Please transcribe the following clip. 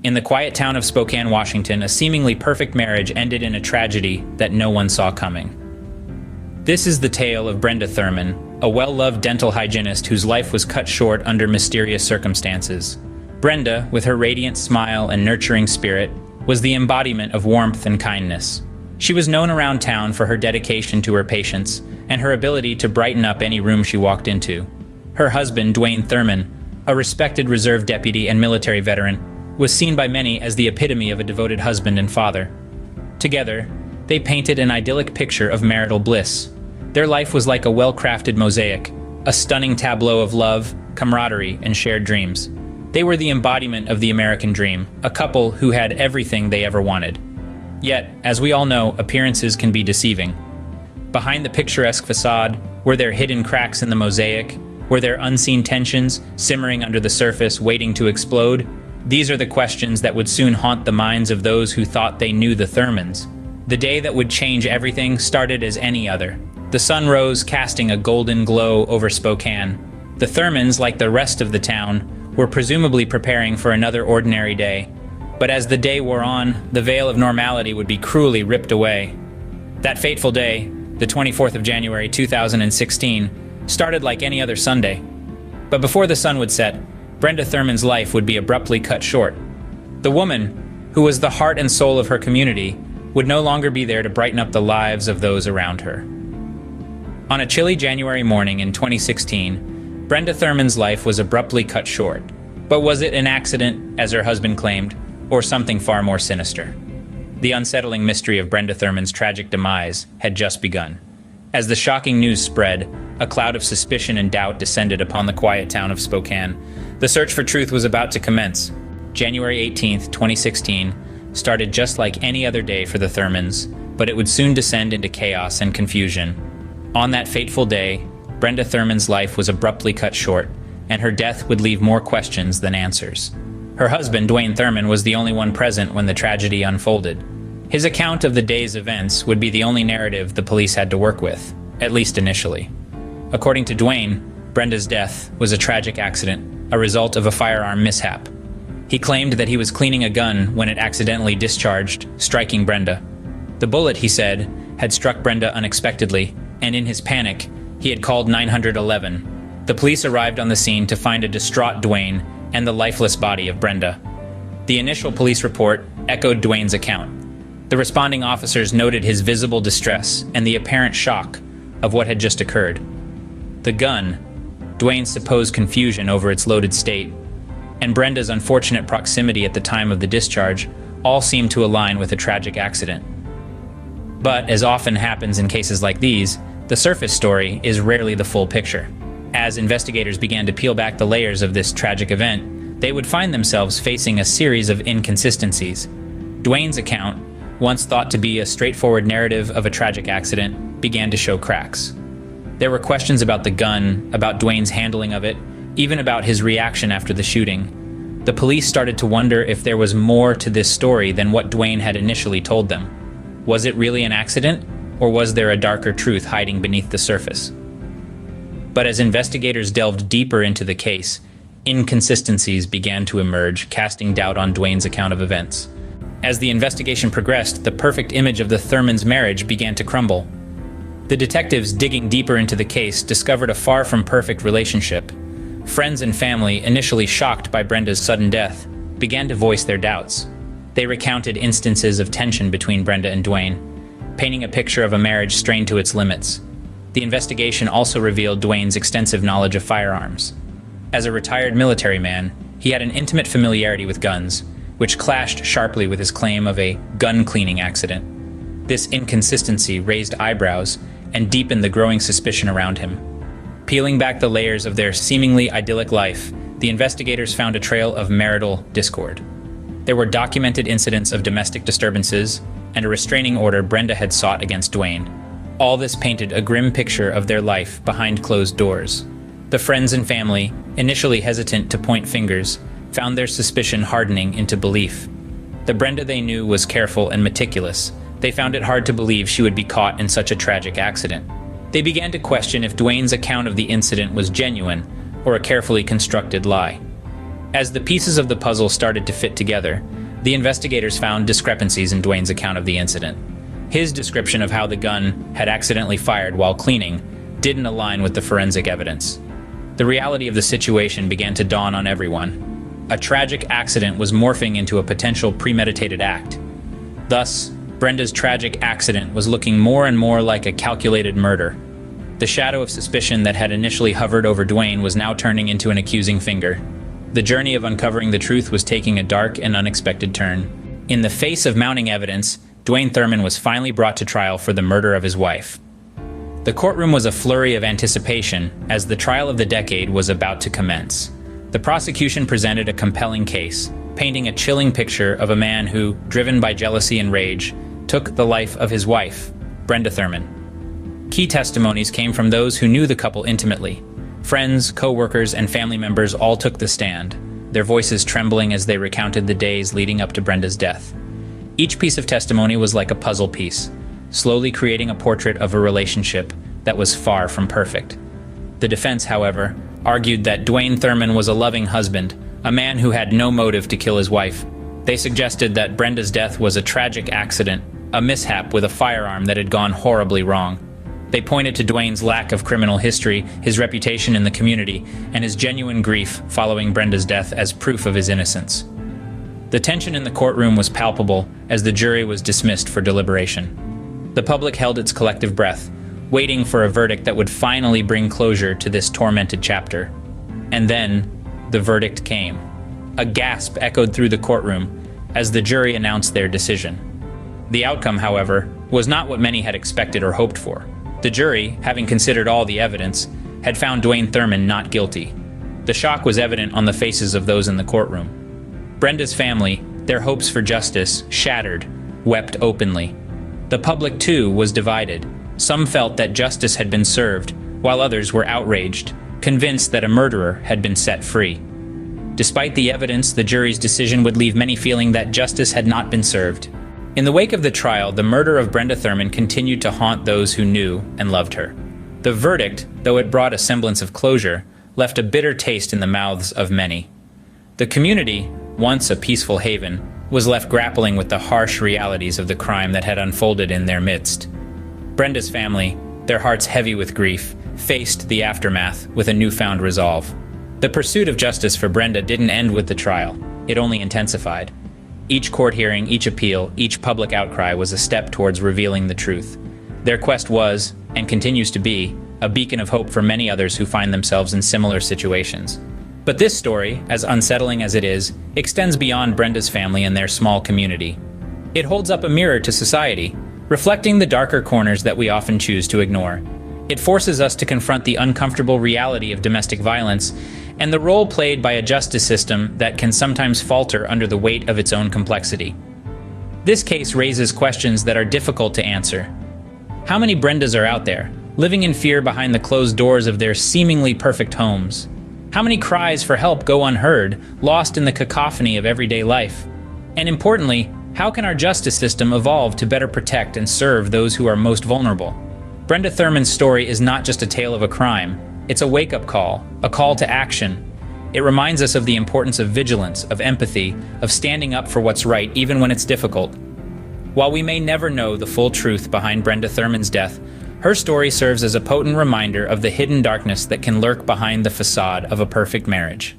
In the quiet town of Spokane, Washington, a seemingly perfect marriage ended in a tragedy that no one saw coming. This is the tale of Brenda Thurman, a well-loved dental hygienist whose life was cut short under mysterious circumstances. Brenda, with her radiant smile and nurturing spirit, was the embodiment of warmth and kindness. She was known around town for her dedication to her patients and her ability to brighten up any room she walked into. Her husband, Brenda Thurman, a respected reserve deputy and military veteran, was seen by many as the epitome of a devoted husband and father. Together, they painted an idyllic picture of marital bliss. Their life was like a well-crafted mosaic, a stunning tableau of love, camaraderie, and shared dreams. They were the embodiment of the American dream, a couple who had everything they ever wanted. Yet, as we all know, appearances can be deceiving. Behind the picturesque facade, were there hidden cracks in the mosaic? Were there unseen tensions simmering under the surface, waiting to explode? These are the questions that would soon haunt the minds of those who thought they knew the Thurmans. The day that would change everything started as any other. The sun rose, casting a golden glow over Spokane. The Thurmans, like the rest of the town, were presumably preparing for another ordinary day. But as the day wore on, the veil of normality would be cruelly ripped away. That fateful day, the 24th of January 2016, started like any other Sunday. But before the sun would set, Brenda Thurman's life would be abruptly cut short. The woman, who was the heart and soul of her community, would no longer be there to brighten up the lives of those around her. On a chilly January morning in 2016, Brenda Thurman's life was abruptly cut short. But was it an accident, as her husband claimed, or something far more sinister? The unsettling mystery of Brenda Thurman's tragic demise had just begun. As the shocking news spread, a cloud of suspicion and doubt descended upon the quiet town of Spokane. The search for truth was about to commence. January 18th, 2016, started just like any other day for the Thurmans, but it would soon descend into chaos and confusion. On that fateful day, Brenda Thurman's life was abruptly cut short, and her death would leave more questions than answers. Her husband, Brenda Thurman, was the only one present when the tragedy unfolded. His account of the day's events would be the only narrative the police had to work with, at least initially. According to Dwayne, Brenda's death was a tragic accident, a result of a firearm mishap. He claimed that he was cleaning a gun when it accidentally discharged, striking Brenda. The bullet, he said, had struck Brenda unexpectedly, and in his panic, he had called 911. The police arrived on the scene to find a distraught Dwayne and the lifeless body of Brenda. The initial police report echoed Dwayne's account. The responding officers noted his visible distress and the apparent shock of what had just occurred. The gun, Dwayne's supposed confusion over its loaded state, and Brenda's unfortunate proximity at the time of the discharge all seemed to align with a tragic accident. But, as often happens in cases like these, the surface story is rarely the full picture. As investigators began to peel back the layers of this tragic event, they would find themselves facing a series of inconsistencies. Dwayne's account, once thought to be a straightforward narrative of a tragic accident, began to show cracks. There were questions about the gun, about Dwayne's handling of it, even about his reaction after the shooting. The police started to wonder if there was more to this story than what Dwayne had initially told them. Was it really an accident, or was there a darker truth hiding beneath the surface? But as investigators delved deeper into the case, inconsistencies began to emerge, casting doubt on Dwayne's account of events. As the investigation progressed, the perfect image of the Thurmans' marriage began to crumble. The detectives digging deeper into the case discovered a far from perfect relationship. Friends and family, initially shocked by Brenda's sudden death, began to voice their doubts. They recounted instances of tension between Brenda and Dwayne, painting a picture of a marriage strained to its limits. The investigation also revealed Dwayne's extensive knowledge of firearms. As a retired military man, he had an intimate familiarity with guns, which clashed sharply with his claim of a gun-cleaning accident. This inconsistency raised eyebrows and deepened the growing suspicion around him. Peeling back the layers of their seemingly idyllic life, the investigators found a trail of marital discord. There were documented incidents of domestic disturbances and a restraining order Brenda had sought against Dwayne. All this painted a grim picture of their life behind closed doors. The friends and family, initially hesitant to point fingers, found their suspicion hardening into belief. The Brenda they knew was careful and meticulous. They found it hard to believe she would be caught in such a tragic accident. They began to question if Dwayne's account of the incident was genuine or a carefully constructed lie. As the pieces of the puzzle started to fit together, the investigators found discrepancies in Dwayne's account of the incident. His description of how the gun had accidentally fired while cleaning didn't align with the forensic evidence. The reality of the situation began to dawn on everyone. A tragic accident was morphing into a potential premeditated act. Thus, Brenda's tragic accident was looking more and more like a calculated murder. The shadow of suspicion that had initially hovered over Dwayne was now turning into an accusing finger. The journey of uncovering the truth was taking a dark and unexpected turn. In the face of mounting evidence, Dwayne Thurman was finally brought to trial for the murder of his wife. The courtroom was a flurry of anticipation as the trial of the decade was about to commence. The prosecution presented a compelling case, painting a chilling picture of a man who, driven by jealousy and rage, took the life of his wife, Brenda Thurman. Key testimonies came from those who knew the couple intimately. Friends, co-workers, and family members all took the stand, their voices trembling as they recounted the days leading up to Brenda's death. Each piece of testimony was like a puzzle piece, slowly creating a portrait of a relationship that was far from perfect. The defense, however, argued that Dwayne Thurman was a loving husband, a man who had no motive to kill his wife. They suggested that Brenda's death was a tragic accident, a mishap with a firearm that had gone horribly wrong. They pointed to Dwayne's lack of criminal history, his reputation in the community, and his genuine grief following Brenda's death as proof of his innocence. The tension in the courtroom was palpable as the jury was dismissed for deliberation. The public held its collective breath, waiting for a verdict that would finally bring closure to this tormented chapter. And then, the verdict came. A gasp echoed through the courtroom as the jury announced their decision. The outcome, however, was not what many had expected or hoped for. The jury, having considered all the evidence, had found Dwayne Thurman not guilty. The shock was evident on the faces of those in the courtroom. Brenda's family, their hopes for justice shattered, wept openly. The public, too, was divided. Some felt that justice had been served, while others were outraged, convinced that a murderer had been set free. Despite the evidence, the jury's decision would leave many feeling that justice had not been served. In the wake of the trial, the murder of Brenda Thurman continued to haunt those who knew and loved her. The verdict, though it brought a semblance of closure, left a bitter taste in the mouths of many. The community, once a peaceful haven, was left grappling with the harsh realities of the crime that had unfolded in their midst. Brenda's family, their hearts heavy with grief, faced the aftermath with a newfound resolve. The pursuit of justice for Brenda didn't end with the trial. It only intensified. Each court hearing, each appeal, each public outcry was a step towards revealing the truth. Their quest was, and continues to be, a beacon of hope for many others who find themselves in similar situations. But this story, as unsettling as it is, extends beyond Brenda's family and their small community. It holds up a mirror to society, reflecting the darker corners that we often choose to ignore. It forces us to confront the uncomfortable reality of domestic violence and the role played by a justice system that can sometimes falter under the weight of its own complexity. This case raises questions that are difficult to answer. How many Brendas are out there, living in fear behind the closed doors of their seemingly perfect homes? How many cries for help go unheard, lost in the cacophony of everyday life? And importantly, how can our justice system evolve to better protect and serve those who are most vulnerable? Brenda Thurman's story is not just a tale of a crime. It's a wake-up call, a call to action. It reminds us of the importance of vigilance, of empathy, of standing up for what's right even when it's difficult. While we may never know the full truth behind Brenda Thurman's death, her story serves as a potent reminder of the hidden darkness that can lurk behind the facade of a perfect marriage.